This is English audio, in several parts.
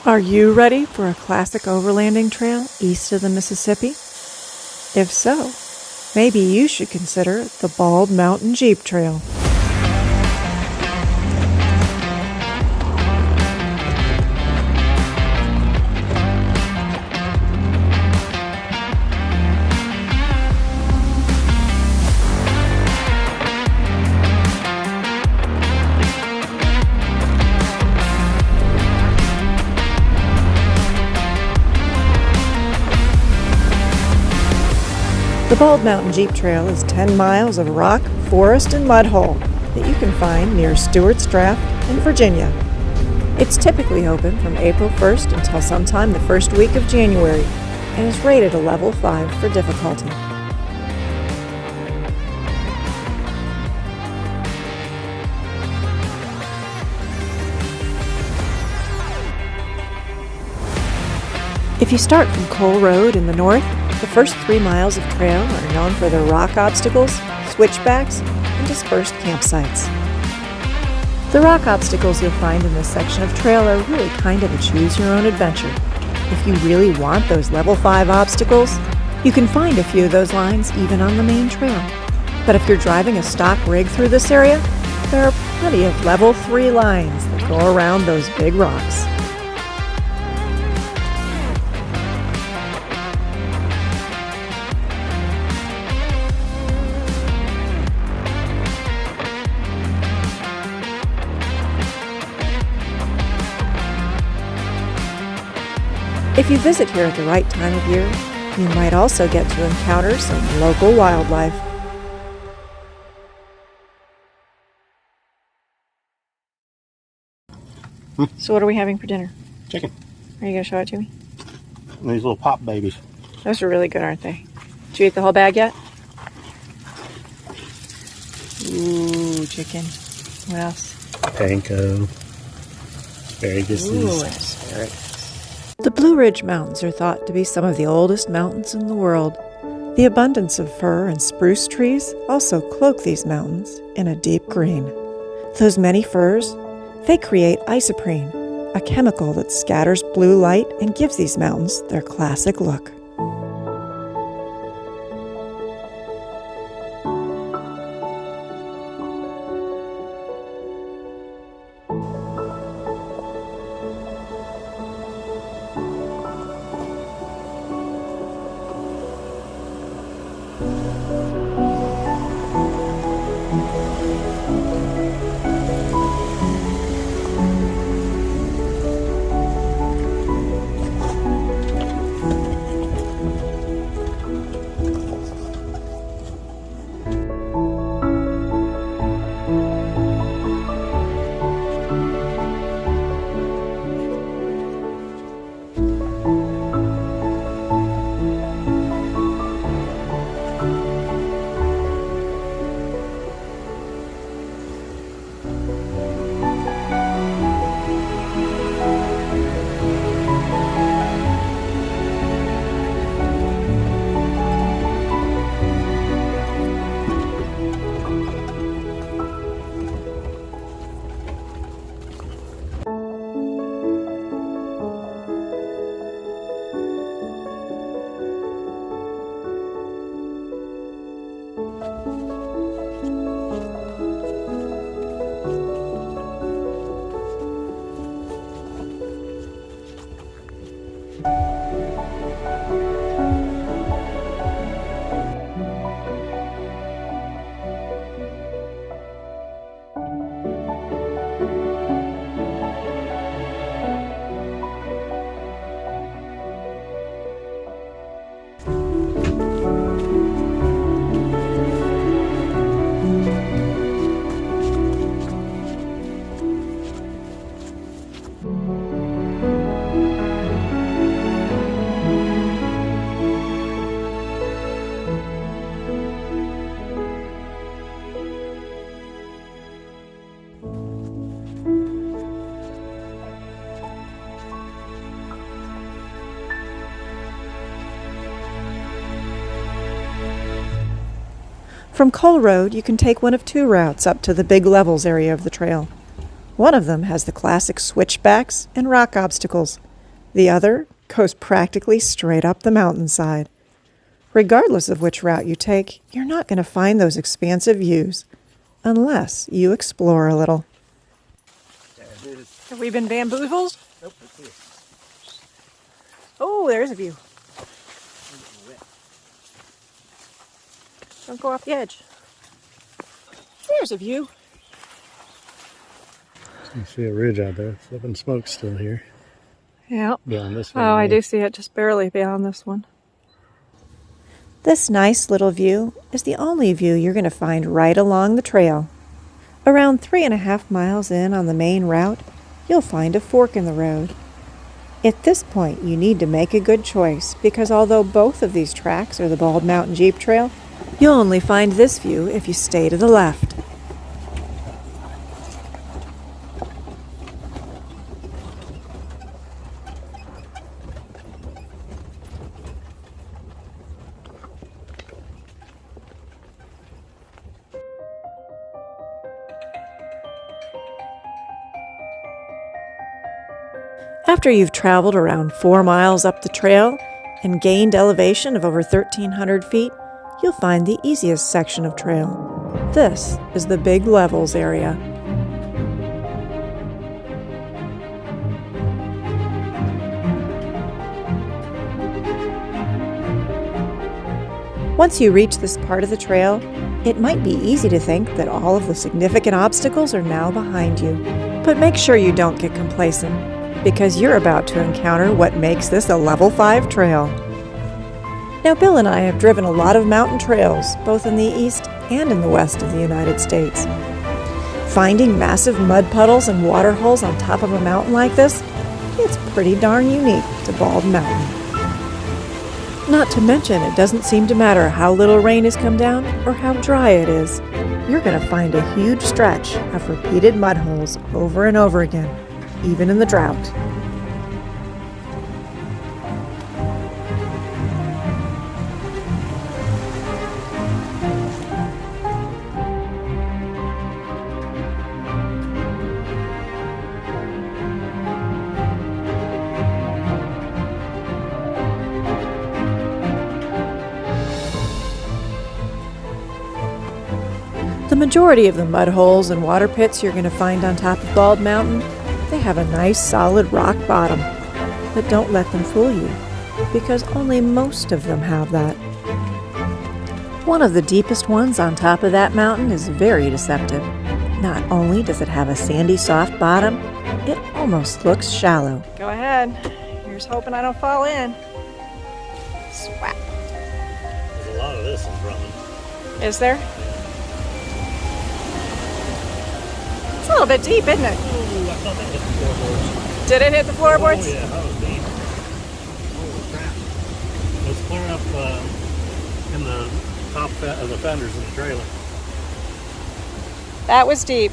Are you ready for a classic overlanding trail east of the Mississippi? If so, maybe you should consider the Bald Mountain Jeep Trail. The Bald Mountain Jeep Trail is 10 miles of rock, forest, and mud hole that you can find near Stewart's Draft in Virginia. It's typically open from April 1st until sometime the first week of January and is rated a level 5 for difficulty. If you start from Coe Road in the north, the first 3 miles of trail are known for their rock obstacles, switchbacks, and dispersed campsites. The rock obstacles you'll find in this section of trail are really kind of a choose-your-own adventure. If you really want those level 5 obstacles, you can find a few of those lines even on the main trail. But if you're driving a stock rig through this area, there are plenty of level 3 lines that go around those big rocks. If you visit here at the right time of year, you might also get to encounter some local wildlife. So what are we having for dinner? Chicken. Are you going to show it to me? And these little pop babies. Those are really good, aren't they? Did you eat the whole bag yet? Ooh, chicken. What else? Panko. Asparagus. Ooh, asparagus. The Blue Ridge Mountains are thought to be some of the oldest mountains in the world. The abundance of fir and spruce trees also cloak these mountains in a deep green. Those many firs, they create isoprene, a chemical that scatters blue light and gives these mountains their classic look. From Coe Road, you can take one of 2 routes up to the Big Levels area of the trail. One of them has the classic switchbacks and rock obstacles, The other goes practically straight up the mountainside. Regardless of which route you take, you're not going to find those expansive views unless you explore a little. Have we been bamboozled? Nope, that's it. Oh, there's a view. Don't go off the edge. There's a view. You see a ridge out there. It's up in smoke still here. Yeah. Beyond this one. Oh, I do see it just barely beyond this one. This nice little view is the only view you're going to find right along the trail. Around 3.5 miles in on the main route, you'll find a fork in the road. At this point, you need to make a good choice because although both of these tracks are the Bald Mountain Jeep Trail, you'll only find this view if you stay to the left. After you've traveled around 4 miles up the trail and gained elevation of over 1,300 feet, you'll find the easiest section of trail. This is the Big Levels area. Once you reach this part of the trail, it might be easy to think that all of the significant obstacles are now behind you. But make sure you don't get complacent, because you're about to encounter what makes this a Level 5 trail. Now, Bill and I have driven a lot of mountain trails, both in the east and in the west of the United States. Finding massive mud puddles and water holes on top of a mountain like this, it's pretty darn unique to Bald Mountain. Not to mention, it doesn't seem to matter how little rain has come down or how dry it is. You're going to find a huge stretch of repeated mud holes over and over again, even in the drought. The majority of the mud holes and water pits you're going to find on top of Bald Mountain, they have a nice solid rock bottom. But don't let them fool you, because only most of them have that. One of the deepest ones on top of that mountain is very deceptive. Not only does it have a sandy soft bottom, it almost looks shallow. Go ahead. Here's hoping I don't fall in. Swap. There's a lot of this in Overland. Is there? It's a little bit deep, isn't it? Ooh, I thought that hit the floorboards. Did it hit the floorboards? Oh, yeah, that was deep. Holy crap. It was clear up in the top of the fenders of the trailer. That was deep.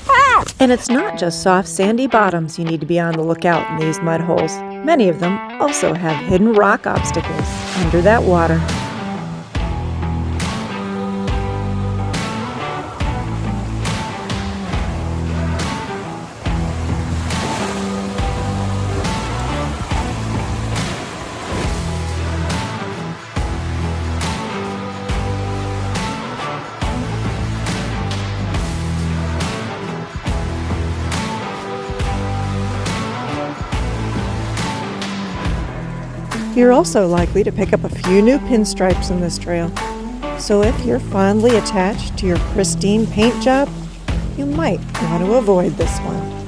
Ah! And it's not just soft, sandy bottoms you need to be on the lookout in these mud holes. Many of them also have hidden rock obstacles under that water. You're also likely to pick up a few new pinstripes in this trail. So if you're fondly attached to your pristine paint job, you might want to avoid this one.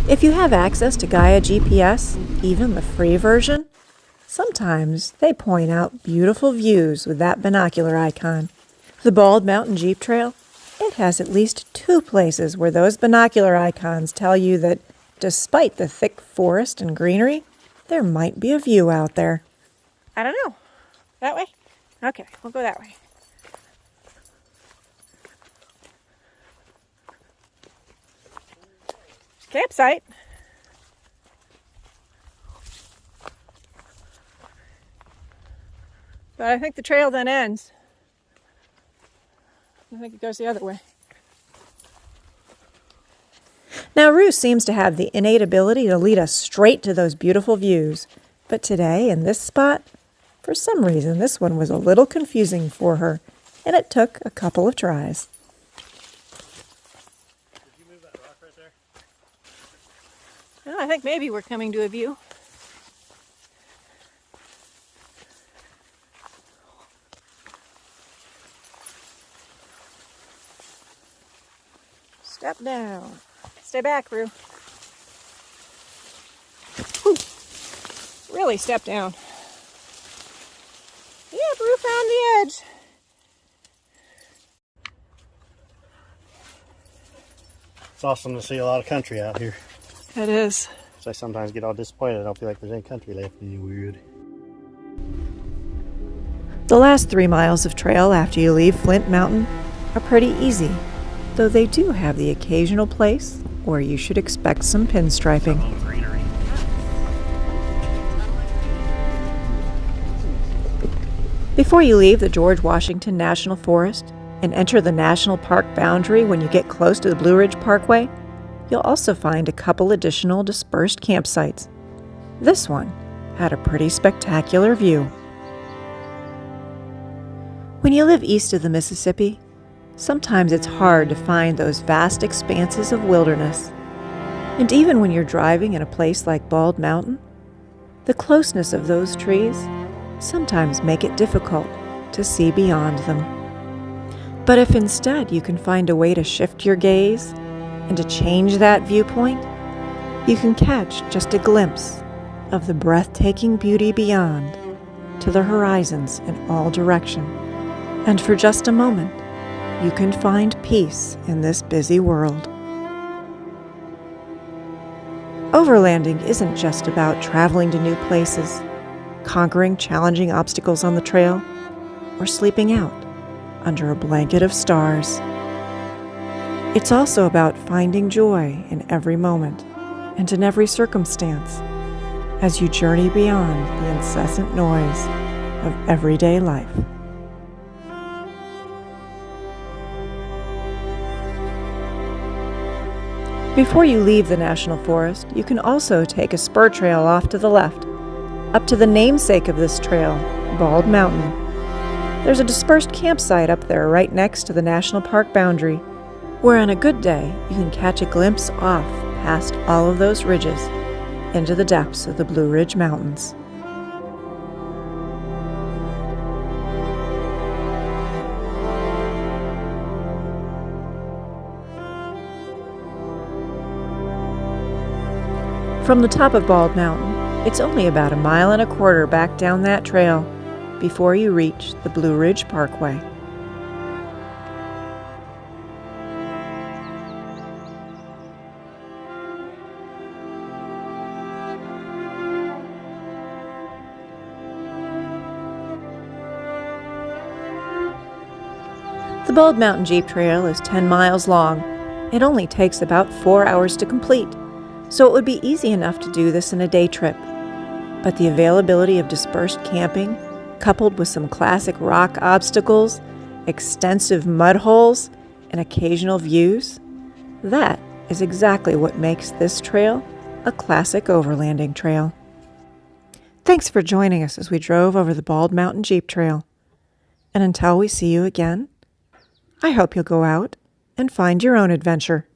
If you have access to Gaia GPS, even the free version, sometimes they point out beautiful views with that binocular icon. The Bald Mountain Jeep Trail it has at least 2 places where those binocular icons tell you that, despite the thick forest and greenery, there might be a view out there. I don't know. That way? Okay, we'll go that way. Campsite. But I think the trail then ends. I think it goes the other way. Now, Rue seems to have the innate ability to lead us straight to those beautiful views. But today, in this spot, for some reason, this one was a little confusing for her, and it took a couple of tries. Did you move that rock right there? Well, I think maybe we're coming to a view. Step down. Stay back, Rue. Whew. Really step down. Yeah, Rue found the edge. It's awesome to see a lot of country out here. It is. So I sometimes get all disappointed. I don't feel like there's any country left. It's weird. The last 3 miles of trail after you leave Flint Mountain are pretty easy, though they do have the occasional place where you should expect some pinstriping. Greenery. Before you leave the George Washington National Forest and enter the national park boundary when you get close to the Blue Ridge Parkway, you'll also find a couple additional dispersed campsites. This one had a pretty spectacular view. When you live east of the Mississippi, sometimes it's hard to find those vast expanses of wilderness. And even when you're driving in a place like Bald Mountain, the closeness of those trees sometimes make it difficult to see beyond them. But if instead you can find a way to shift your gaze and to change that viewpoint, you can catch just a glimpse of the breathtaking beauty beyond to the horizons in all direction. And for just a moment, you can find peace in this busy world. Overlanding isn't just about traveling to new places, conquering challenging obstacles on the trail, or sleeping out under a blanket of stars. It's also about finding joy in every moment and in every circumstance as you journey beyond the incessant noise of everyday life. Before you leave the National Forest, you can also take a spur trail off to the left, up to the namesake of this trail, Bald Mountain. There's a dispersed campsite up there right next to the National Park boundary, where on a good day you can catch a glimpse off past all of those ridges into the depths of the Blue Ridge Mountains. From the top of Bald Mountain, it's only about 1.25 miles back down that trail before you reach the Blue Ridge Parkway. The Bald Mountain Jeep Trail is 10 miles long. It only takes about 4 hours to complete, so it would be easy enough to do this in a day trip. But the availability of dispersed camping, coupled with some classic rock obstacles, extensive mud holes, and occasional views, that is exactly what makes this trail a classic overlanding trail. Thanks for joining us as we drove over the Bald Mountain Jeep Trail. And until we see you again, I hope you'll go out and find your own adventure.